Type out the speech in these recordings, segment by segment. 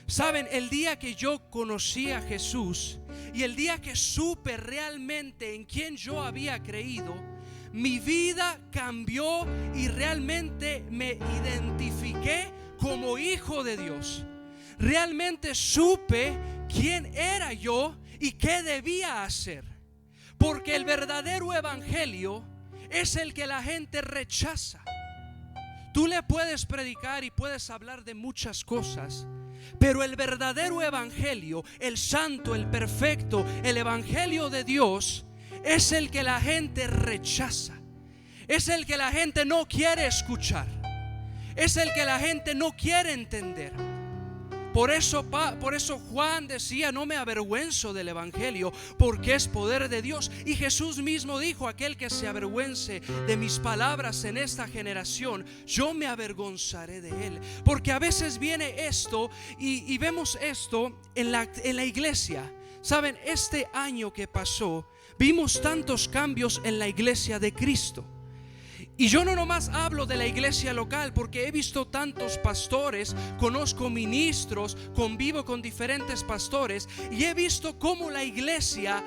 Saben, el día que yo conocí a Jesús y el día que supe realmente en quién yo había creído, mi vida cambió y realmente me identifiqué como hijo de Dios. Realmente supe quién era yo y qué debía hacer. Porque el verdadero evangelio es el que la gente rechaza. Tú le puedes predicar y puedes hablar de muchas cosas, pero el verdadero evangelio, el santo, el perfecto, el evangelio de Dios, es el que la gente rechaza. Es el que la gente no quiere escuchar. Es el que la gente no quiere entender. Por eso Juan decía: no me avergüenzo del evangelio, porque es poder de Dios. Y Jesús mismo dijo: aquel que se avergüence de mis palabras en esta generación, yo me avergonzaré de él. Porque a veces viene esto y vemos esto en la iglesia. Saben, este año que pasó, vimos tantos cambios en la iglesia de Cristo. Y yo no nomás hablo de la iglesia local, porque he visto tantos pastores, conozco ministros, convivo con diferentes pastores, y he visto cómo la iglesia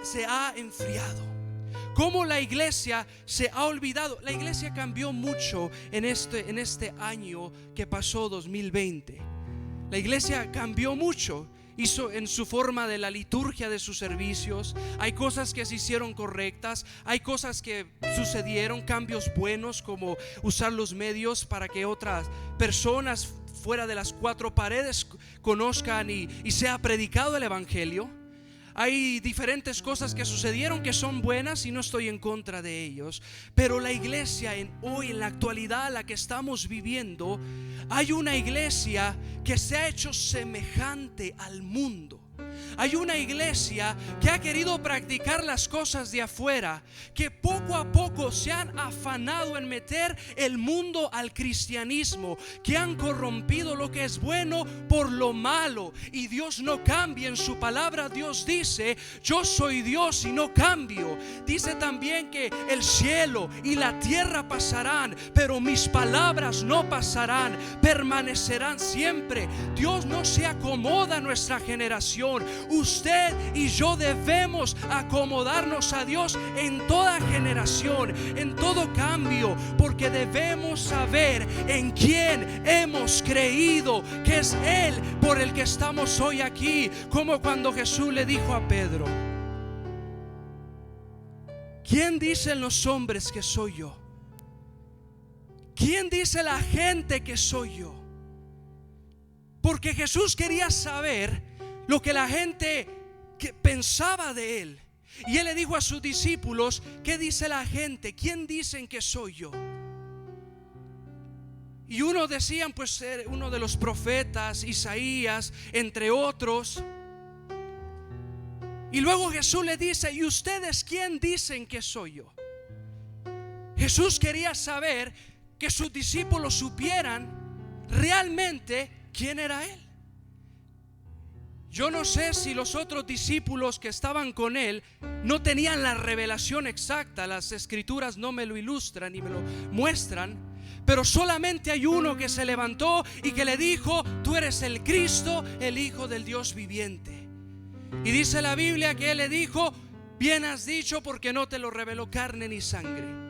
se ha enfriado, cómo la iglesia se ha olvidado. La iglesia cambió mucho en este año que pasó, 2020. La iglesia cambió mucho. Hizo en su forma de la liturgia de sus servicios. Hay cosas que se hicieron correctas, hay cosas que sucedieron, cambios buenos, como usar los medios para que otras personas fuera de las cuatro paredes conozcan y sea predicado el evangelio. Hay diferentes cosas que sucedieron que son buenas y no estoy en contra de ellos. Pero la iglesia hoy, en la actualidad, la que estamos viviendo, hay una iglesia que se ha hecho semejante al mundo. Hay una iglesia que ha querido practicar las cosas de afuera, que poco a poco se han afanado en meter el mundo al cristianismo, que han corrompido lo que es bueno por lo malo. Y Dios no cambia. En su palabra Dios dice: yo soy Dios y no cambio. Dice también que el cielo y la tierra pasarán, pero mis palabras no pasarán, permanecerán siempre. Dios no se acomoda a nuestra generación. Usted y yo debemos acomodarnos a Dios en toda generación, en todo cambio, porque debemos saber en quién hemos creído, que es Él por el que estamos hoy aquí. Como cuando Jesús le dijo a Pedro: ¿quién dicen los hombres que soy yo? ¿Quién dice la gente que soy yo? Porque Jesús quería saber lo que la gente que pensaba de Él. Y Él le dijo a sus discípulos: ¿qué dice la gente? ¿Quién dicen que soy yo? Y unos decían, pues, ser uno de los profetas, Isaías, entre otros. Y luego Jesús le dice: ¿y ustedes quién dicen que soy yo? Jesús quería saber que sus discípulos supieran realmente quién era Él. Yo no sé si los otros discípulos que estaban con Él no tenían la revelación exacta. Las escrituras no me lo ilustran ni me lo muestran, pero solamente hay uno que se levantó y que le dijo: tú eres el Cristo, el Hijo del Dios viviente. Y dice la Biblia que Él le dijo: bien has dicho, porque no te lo reveló carne ni sangre.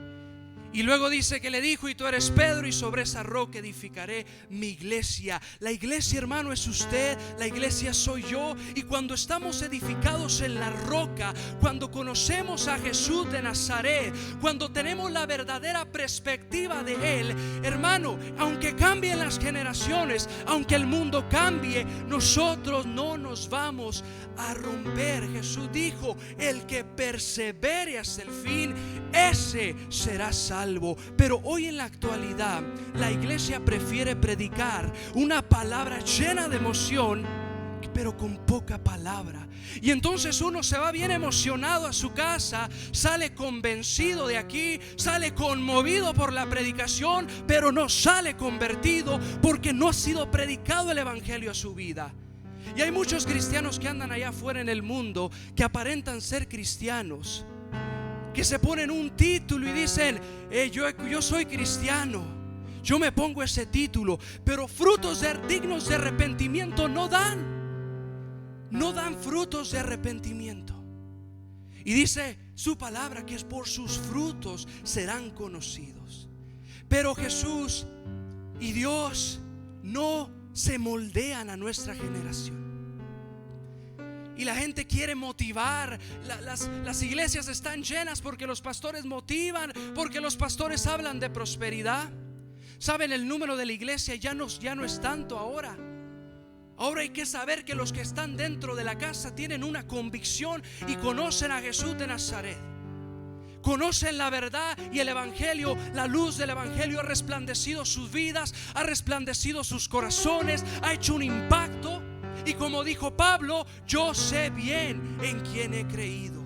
Y luego dice que le dijo: y tú eres Pedro, y sobre esa roca edificaré mi iglesia. La iglesia, hermano, es usted, la iglesia soy yo. Y cuando estamos edificados en la roca, cuando conocemos a Jesús de Nazaret, cuando tenemos la verdadera perspectiva de Él, hermano, aunque cambien las generaciones, aunque el mundo cambie, nosotros no nos vamos a romper. Jesús dijo: el que persevere hasta el fin, ese será salvo. Pero hoy en la actualidad la iglesia prefiere predicar una palabra llena de emoción, pero con poca palabra. Y entonces uno se va bien emocionado a su casa, sale convencido de aquí, sale conmovido por la predicación, pero no sale convertido porque no ha sido predicado el evangelio a su vida. Y hay muchos cristianos que andan allá afuera en el mundo, que aparentan ser cristianos, que se ponen un título y dicen: yo soy cristiano, yo me pongo ese título, pero frutos dignos de arrepentimiento no dan. No dan frutos de arrepentimiento. Y dice su palabra que es por sus frutos serán conocidos. Pero Jesús y Dios no se moldean a nuestra generación. Y la gente quiere motivar. Las iglesias están llenas porque los pastores motivan, porque los pastores hablan de prosperidad. Saben, el número de la iglesia ya no es tanto ahora. Ahora hay que saber que los que están dentro de la casa tienen una convicción y conocen a Jesús de Nazaret. Conocen la verdad y el evangelio. La luz del evangelio ha resplandecido sus vidas, ha resplandecido sus corazones, ha hecho un impacto. Y como dijo Pablo, yo sé bien en quién he creído.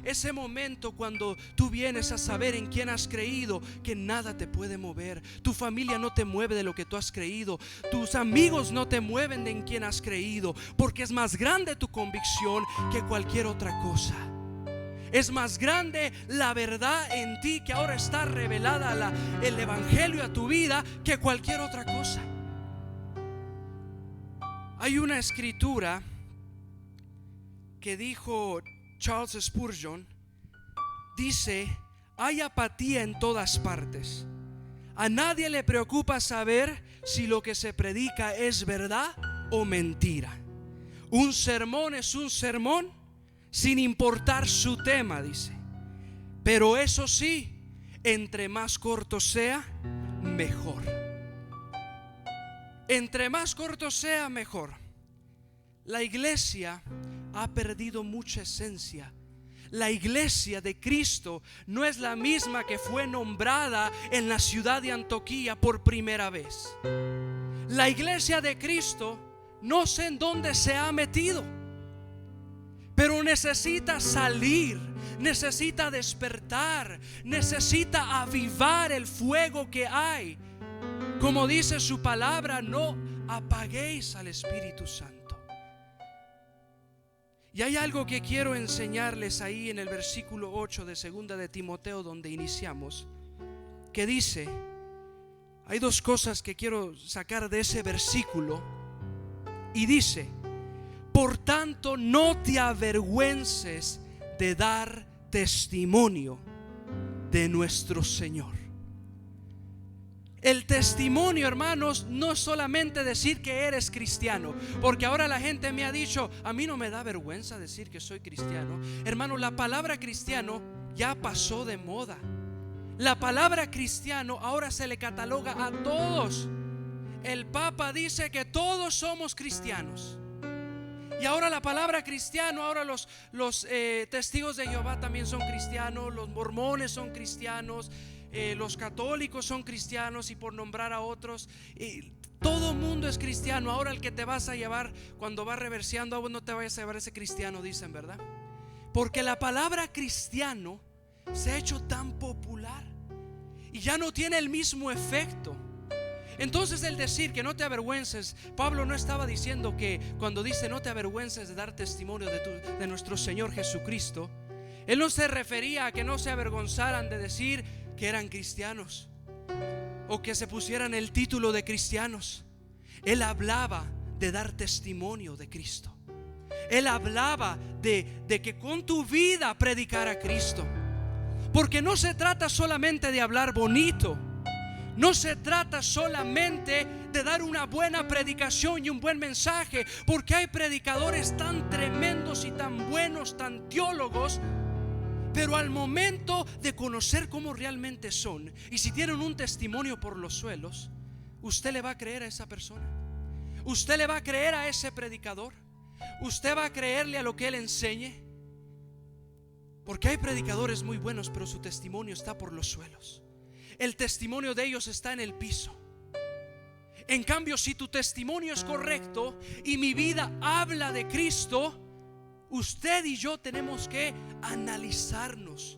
Ese momento cuando tú vienes a saber en quién has creído, que nada te puede mover. Tu familia no te mueve de lo que tú has creído. Tus amigos no te mueven de en quién has creído, porque es más grande tu convicción que cualquier otra cosa. Es más grande la verdad en ti, que ahora está revelada el evangelio a tu vida, que cualquier otra cosa. Hay una escritura que dijo Charles Spurgeon. Dice: hay apatía en todas partes. A nadie le preocupa saber si lo que se predica es verdad o mentira. Un sermón es un sermón sin importar su tema, dice. Pero eso sí, entre más corto sea, mejor. Entre más corto sea, mejor. La iglesia ha perdido mucha esencia. La iglesia de Cristo no es la misma que fue nombrada en la ciudad de Antioquía por primera vez. La iglesia de Cristo no sé en dónde se ha metido, pero necesita salir, necesita despertar, necesita avivar el fuego que hay. Como dice su palabra, no apaguéis al Espíritu Santo. Y hay algo que quiero enseñarles ahí en el versículo 8 de 2 de Timoteo, donde iniciamos, que dice, hay dos cosas que quiero sacar de ese versículo. Y dice: por tanto, no te avergüences de dar testimonio de nuestro Señor. El testimonio, hermanos, no es solamente decir que eres cristiano, porque ahora la gente me ha dicho: a mí no me da vergüenza decir que soy cristiano. Hermano, la palabra cristiano ya pasó de moda. La palabra cristiano ahora se le cataloga a todos. El Papa dice que todos somos cristianos. Y ahora la palabra cristiano, ahora los testigos de Jehová también son cristianos, los mormones son cristianos, los católicos son cristianos, y por nombrar a otros, todo mundo es cristiano. Ahora el que te vas a llevar cuando vas reverseando, vos no te vayas a llevar ese cristiano, dicen, ¿verdad? Porque la palabra cristiano se ha hecho tan popular y ya no tiene el mismo efecto. Entonces, el decir que no te avergüences, Pablo no estaba diciendo que cuando dice no te avergüences de dar testimonio de nuestro Señor Jesucristo, él no se refería a que no se avergonzaran de decir que eran cristianos o que se pusieran el título de cristianos. Él hablaba de dar testimonio de Cristo. Él hablaba de que con tu vida predicar a Cristo. Porque no se trata solamente de hablar bonito. No se trata solamente de dar una buena predicación y un buen mensaje, porque hay predicadores tan tremendos y tan buenos, tan teólogos, pero al momento de conocer cómo realmente son, y si tienen un testimonio por los suelos, ¿usted le va a creer a esa persona? ¿Usted le va a creer a ese predicador? ¿Usted va a creerle a lo que él enseñe? Porque hay predicadores muy buenos, pero su testimonio está por los suelos. El testimonio de ellos está en el piso. En cambio, si tu testimonio es correcto y mi vida habla de Cristo, usted y yo tenemos que analizarnos.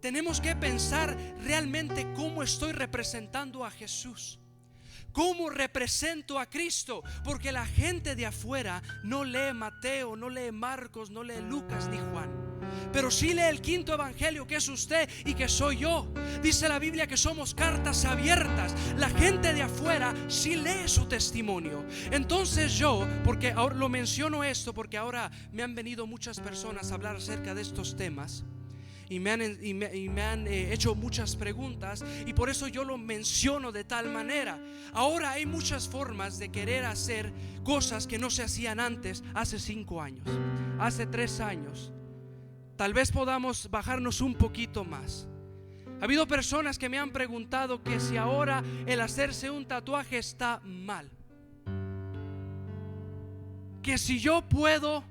Tenemos que pensar realmente cómo estoy representando a Jesús, cómo represento a Cristo. Porque la gente de afuera no lee Mateo, no lee Marcos, no lee Lucas ni Juan. pero sí lee el quinto evangelio, que es usted y que soy yo. Dice la Biblia que somos cartas abiertas. La gente de afuera sí lee su testimonio. Entonces yo, porque ahora lo menciono esto, porque ahora me han venido muchas personas a hablar acerca de estos temas y me han hecho muchas preguntas, y por eso yo lo menciono de tal manera. Ahora hay muchas formas de querer hacer cosas que no se hacían antes, hace 5 años, hace 3 años. Tal vez podamos bajarnos un poquito más. Ha habido personas que me han preguntado que si ahora el hacerse un tatuaje está mal, que si yo puedo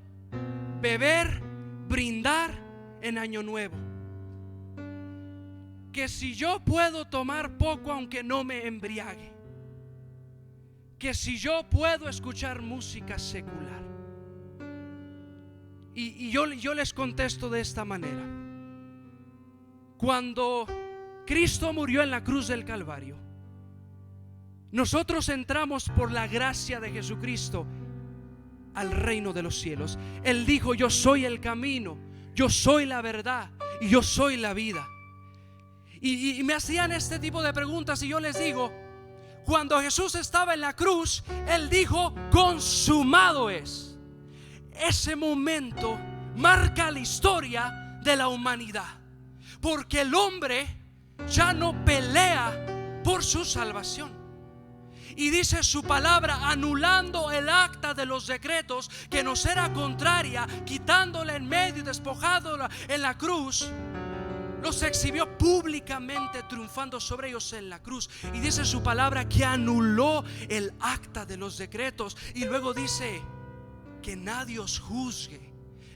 beber, brindar en Año Nuevo, que si yo puedo tomar poco aunque no me embriague, que si yo puedo escuchar música secular. Y yo les contesto de esta manera: cuando Cristo murió en la cruz del Calvario, nosotros entramos por la gracia de Jesucristo al reino de los cielos. Él dijo: yo soy el camino, yo soy la verdad y yo soy la vida. Y me hacían este tipo de preguntas, y yo les digo: cuando Jesús estaba en la cruz, Él dijo: consumado es. Ese momento marca la historia de la humanidad, porque el hombre ya no pelea por su salvación. Y dice su palabra, anulando el acta de los decretos que nos era contraria, quitándola en medio y despojándola en la cruz, los exhibió públicamente, triunfando sobre ellos en la cruz. Y dice su palabra que anuló el acta de los decretos. Y luego dice que nadie os juzgue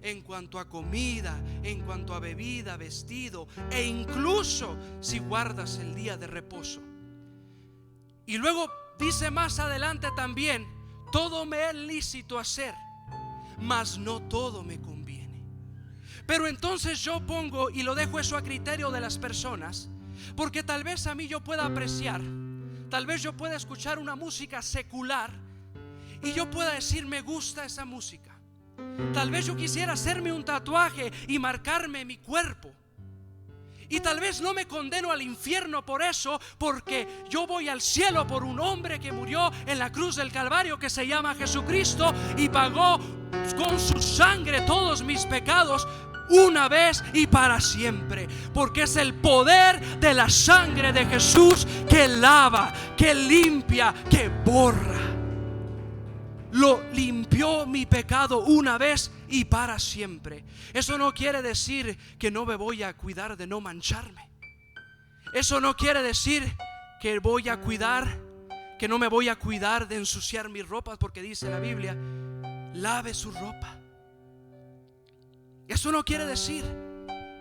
en cuanto a comida, en cuanto a bebida, vestido, e incluso si guardas el día de reposo. Y luego dice más adelante también: todo me es lícito hacer, mas no todo me conviene. Pero entonces yo pongo y lo dejo eso a criterio de las personas, porque tal vez a mí yo pueda apreciar, tal vez yo pueda escuchar una música secular y yo pueda decir: me gusta esa música. Tal vez yo quisiera hacerme un tatuaje y marcarme mi cuerpo, y tal vez no me condeno al infierno por eso, porque yo voy al cielo por un hombre que murió en la cruz del Calvario, que se llama Jesucristo, y pagó con su sangre todos mis pecados una vez y para siempre, porque es el poder de la sangre de Jesús que lava, que limpia, que borra. Lo limpió mi pecado una vez y para siempre. Eso no quiere decir que no me voy a cuidar de no mancharme. Eso no quiere decir que voy a cuidar, que no me voy a cuidar de ensuciar mis ropas, porque dice la Biblia: lave su ropa. Eso no quiere decir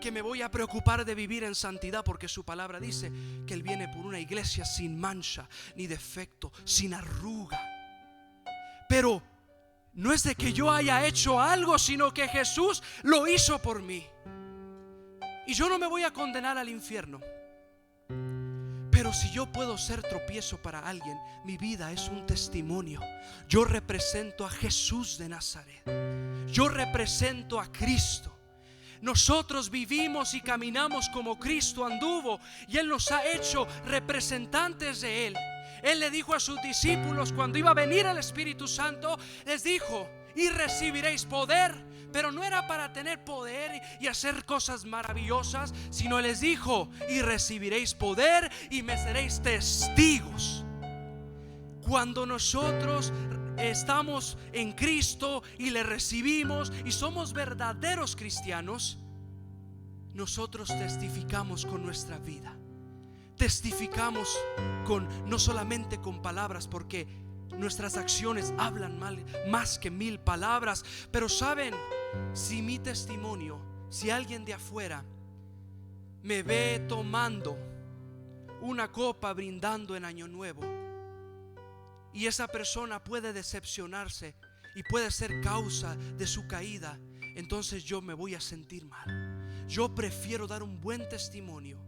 que me voy a preocupar de vivir en santidad, porque su palabra dice que Él viene por una iglesia sin mancha, ni defecto, sin arruga. Pero no es de que yo haya hecho algo, sino que Jesús lo hizo por mí. Y yo no me voy a condenar al infierno. Pero si yo puedo ser tropiezo para alguien, mi vida es un testimonio. Yo represento a Jesús de Nazaret. Yo represento a Cristo. Nosotros vivimos y caminamos como Cristo anduvo, y Él nos ha hecho representantes de Él. Él le dijo a sus discípulos cuando iba a venir el Espíritu Santo, les dijo: y recibiréis poder. Pero no era para tener poder y hacer cosas maravillosas, sino les dijo: y recibiréis poder y me seréis testigos. Cuando nosotros estamos en Cristo y le recibimos y somos verdaderos cristianos, nosotros testificamos con nuestra vida. Testificamos no solamente con palabras, porque nuestras acciones hablan más que 1000 palabras. Pero saben, si mi testimonio, si alguien de afuera me ve tomando una copa, brindando en Año Nuevo, y esa persona puede decepcionarse y puede ser causa de su caída, entonces yo me voy a sentir mal. Yo prefiero dar un buen testimonio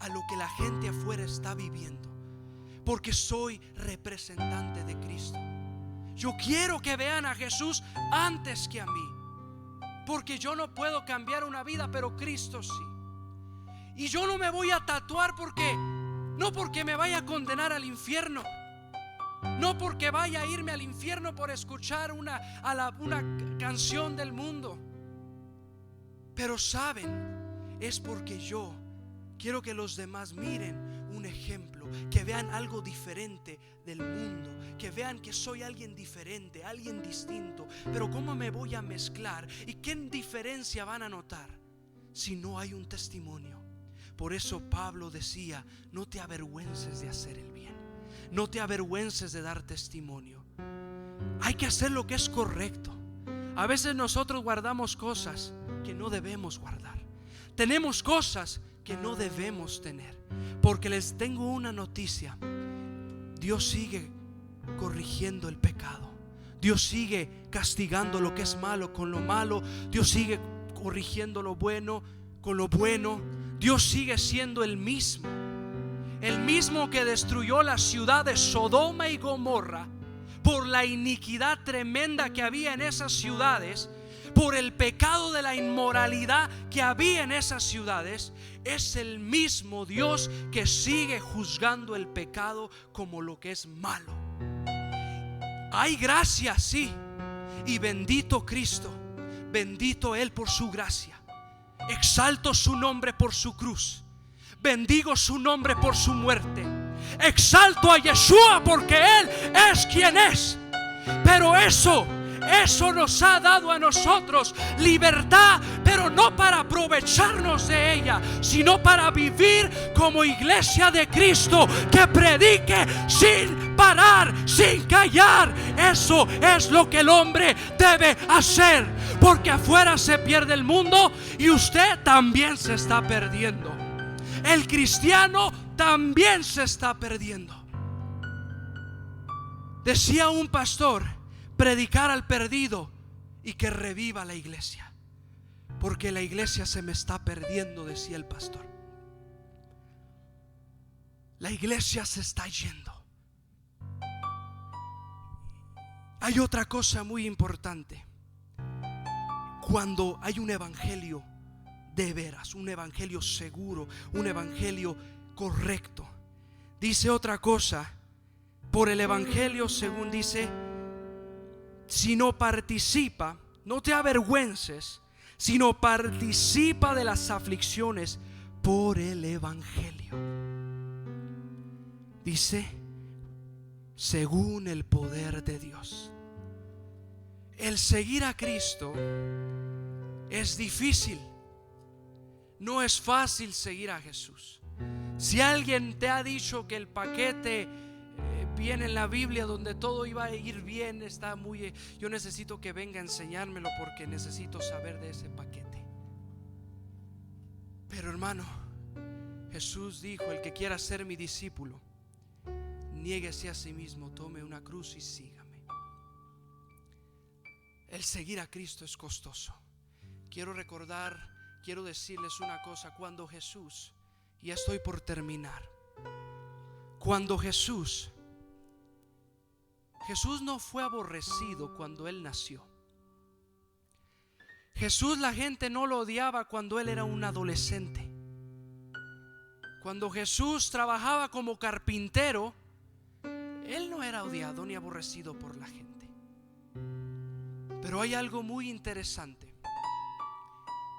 a lo que la gente afuera está viviendo, porque soy representante de Cristo. Yo quiero que vean a Jesús antes que a mí. porque yo no puedo cambiar una vida, pero Cristo sí. Y yo no me voy a tatuar no porque me vaya a condenar al infierno, no porque vaya a irme al infierno por escuchar una canción del mundo, pero saben, es porque yo quiero que los demás miren un ejemplo, que vean algo diferente del mundo, que vean que soy alguien diferente, alguien distinto. Pero ¿cómo me voy a mezclar? ¿Y qué diferencia van a notar si no hay un testimonio? Por eso Pablo decía: no te avergüences de hacer el bien, no te avergüences de dar testimonio. Hay que hacer lo que es correcto. A veces nosotros guardamos cosas que no debemos guardar, tenemos cosas que no debemos tener, porque les tengo una noticia: Dios sigue corrigiendo el pecado, Dios sigue castigando lo que es malo con lo malo, Dios sigue corrigiendo lo bueno con lo bueno. Dios sigue siendo el mismo que destruyó la ciudad de Sodoma y Gomorra por la iniquidad tremenda que había en esas ciudades, por el pecado de la inmoralidad que había en esas ciudades. Es el mismo Dios que sigue juzgando el pecado como lo que es malo. Hay gracia, sí, y bendito Cristo, bendito Él por su gracia. Exalto su nombre por su cruz, bendigo su nombre por su muerte, exalto a Yeshua porque Él es quien es. Pero eso nos ha dado a nosotros libertad, pero no para aprovecharnos de ella, sino para vivir como iglesia de Cristo, que predique sin parar, sin callar. Eso es lo que el hombre debe hacer, porque afuera se pierde el mundo y usted también se está perdiendo. El cristiano también se está perdiendo. Decía un pastor: predicar al perdido y que reviva la iglesia, porque la iglesia se me está perdiendo, decía el pastor. La iglesia se está yendo. Hay otra cosa muy importante: cuando hay un evangelio de veras, un evangelio seguro, un evangelio correcto. Dice otra cosa: por el evangelio, según dice, si no participa, no te avergüences, sino participa de las aflicciones por el evangelio. Dice, según el poder de Dios. El seguir a Cristo es difícil. No es fácil seguir a Jesús. Si alguien te ha dicho que el paquete viene en la Biblia donde todo iba a ir bien, está muy... Yo necesito que venga a enseñármelo, porque necesito saber de ese paquete. Pero hermano, Jesús dijo: el que quiera ser mi discípulo, niéguese a sí mismo, tome una cruz y sígame. El seguir a Cristo es costoso. Quiero decirles una cosa: cuando Jesús, y ya estoy por terminar, cuando Jesús no fue aborrecido cuando Él nació. Jesús, la gente no lo odiaba cuando Él era un adolescente. Cuando Jesús trabajaba como carpintero, Él no era odiado ni aborrecido por la gente. Pero hay algo muy interesante,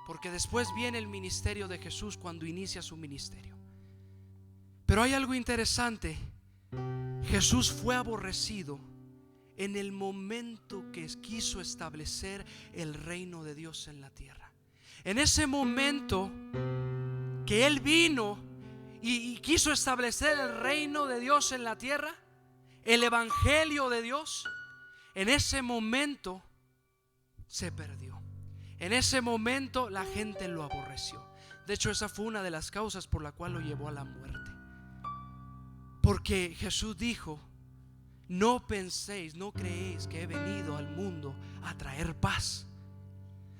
porque después viene el ministerio de Jesús, cuando inicia su ministerio. Pero hay algo interesante: Jesús fue aborrecido en el momento que quiso establecer el reino de Dios en la tierra. En ese momento que Él vino y quiso establecer el reino de Dios en la tierra, el evangelio de Dios, en ese momento se perdió. En ese momento la gente lo aborreció. De hecho, esa fue una de las causas por la cual lo llevó a la muerte. Porque Jesús dijo: no penséis, no creéis que he venido al mundo a traer paz.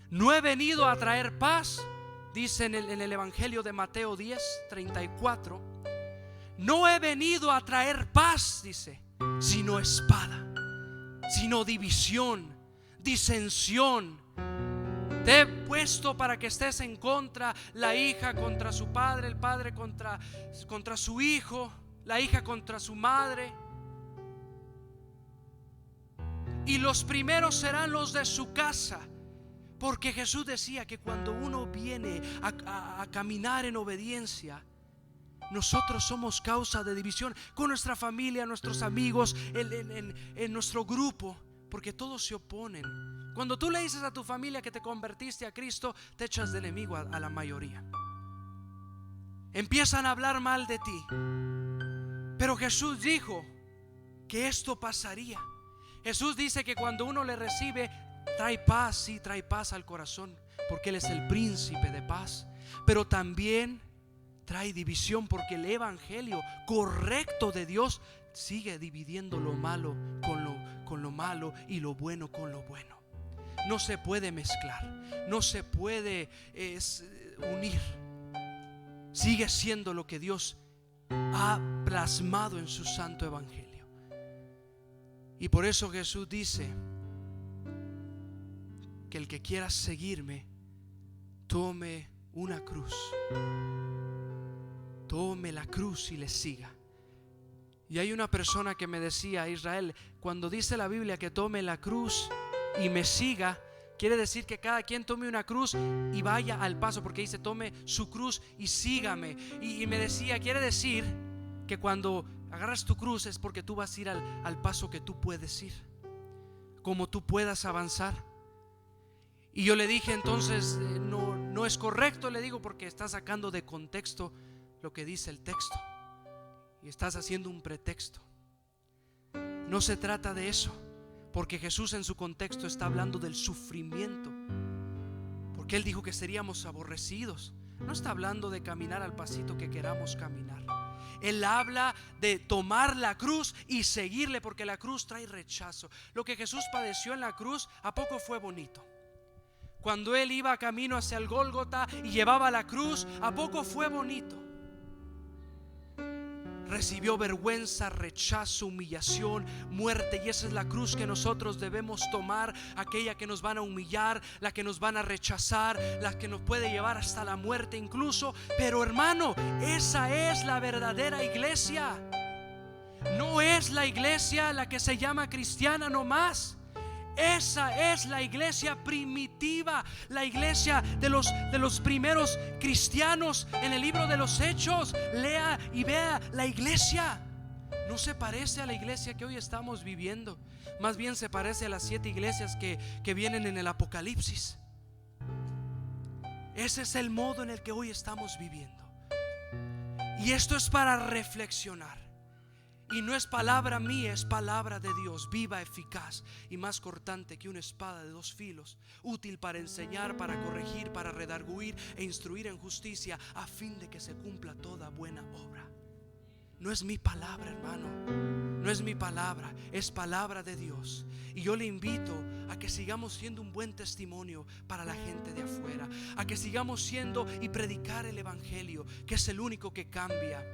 No he venido a traer paz, dice en el Evangelio de Mateo 10:34. No he venido a traer paz, dice, sino espada, sino división, disensión. Te he puesto para que estés en contra, la hija contra su padre, el padre contra su hijo, la hija contra su madre. Y los primeros serán los de su casa. Porque Jesús decía que cuando uno viene a caminar en obediencia, nosotros somos causa de división con nuestra familia, nuestros amigos, en nuestro grupo, porque todos se oponen. Cuando tú le dices a tu familia que te convertiste a Cristo, te echas de enemigo a la mayoría. Empiezan a hablar mal de ti. Pero Jesús dijo que esto pasaría. Jesús dice que cuando uno le recibe, trae paz, sí, trae paz al corazón, porque Él es el príncipe de paz. Pero también trae división, porque el evangelio correcto de Dios sigue dividiendo lo malo con lo malo y lo bueno con lo bueno. No se puede mezclar, no se puede unir. Sigue siendo lo que Dios ha plasmado en su santo evangelio. Y por eso Jesús dice que el que quiera seguirme, tome una cruz. Tome la cruz y le siga. Y hay una persona que me decía: Israel, cuando dice la Biblia que tome la cruz y me siga, quiere decir que cada quien tome una cruz y vaya al paso, porque dice tome su cruz y sígame. Y me decía, quiere decir que cuando agarras tu cruz es porque tú vas a ir al paso que tú puedes ir, como tú puedas avanzar. Y yo le dije entonces, no es correcto, le digo, porque estás sacando de contexto lo que dice el texto y estás haciendo un pretexto. No se trata de eso, porque Jesús en su contexto está hablando del sufrimiento, porque Él dijo que seríamos aborrecidos. No está hablando de caminar al pasito que queramos caminar. Él habla de tomar la cruz y seguirle, porque la cruz trae rechazo. Lo que Jesús padeció en la cruz, ¿a poco fue bonito? Cuando Él iba camino hacia el Gólgota y llevaba la cruz, ¿a poco fue bonito? Recibió vergüenza, rechazo, humillación, muerte. Y esa es la cruz que nosotros debemos tomar. Aquella que nos van a humillar, la que nos van a rechazar, la que nos puede llevar hasta la muerte incluso. Pero hermano, esa es la verdadera iglesia. No es la iglesia la que se llama cristiana nomás. Esa es la iglesia primitiva, la iglesia de los primeros cristianos. En el libro de los Hechos, lea y vea la iglesia. No se parece a la iglesia que hoy estamos viviendo. Más bien se parece a las 7 iglesias que vienen en el Apocalipsis. Ese es el modo en el que hoy estamos viviendo. Y esto es para reflexionar. Y no es palabra mía, es palabra de Dios, viva, eficaz y más cortante que una espada de 2 filos, útil para enseñar, para corregir, para redarguir e instruir en justicia, a fin de que se cumpla toda buena obra. No es mi palabra, hermano, no es mi palabra, es palabra de Dios. Y yo le invito a que sigamos siendo un buen testimonio para la gente de afuera, a que sigamos siendo y predicar el evangelio, que es el único que cambia.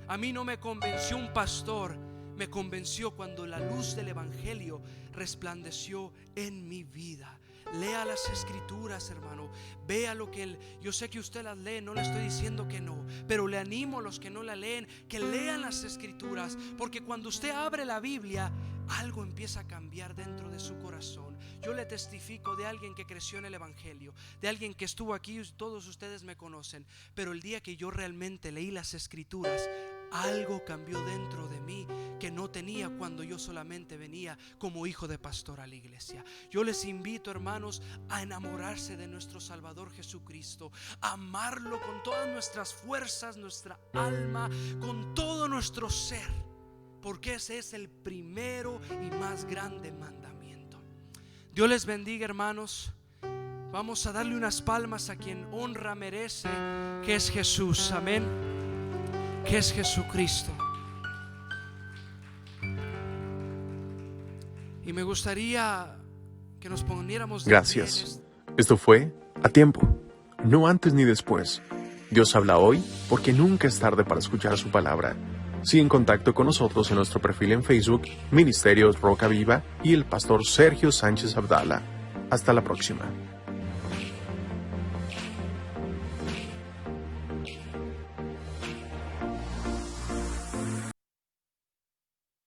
A mí no me convenció un pastor, me convenció cuando la luz del evangelio resplandeció en mi vida. Lea las escrituras, hermano. Vea lo que yo sé que usted las lee, no le estoy diciendo que no, pero le animo a los que no la leen que lean las escrituras, porque cuando usted abre la Biblia, algo empieza a cambiar dentro de su corazón. Yo le testifico de alguien que creció en el evangelio, de alguien que estuvo aquí, todos ustedes me conocen, pero el día que yo realmente leí las escrituras, algo cambió dentro de mí que no tenía cuando yo solamente venía como hijo de pastor a la iglesia. Yo les invito, hermanos, a enamorarse de nuestro Salvador Jesucristo, a amarlo con todas nuestras fuerzas, nuestra alma, con todo nuestro ser, porque ese es el primero y más grande mandamiento. Dios les bendiga, hermanos. Vamos a darle unas palmas a quien honra merece, que es Jesús. Amén. Que es Jesucristo. Y me gustaría que nos poniéramos de Gracias. Esto fue A Tiempo, no antes ni después. Dios habla hoy porque nunca es tarde para escuchar su palabra. Sigue en contacto con nosotros en nuestro perfil en Facebook, Ministerios Roca Viva y el pastor Sergio Sánchez Abdala. Hasta la próxima.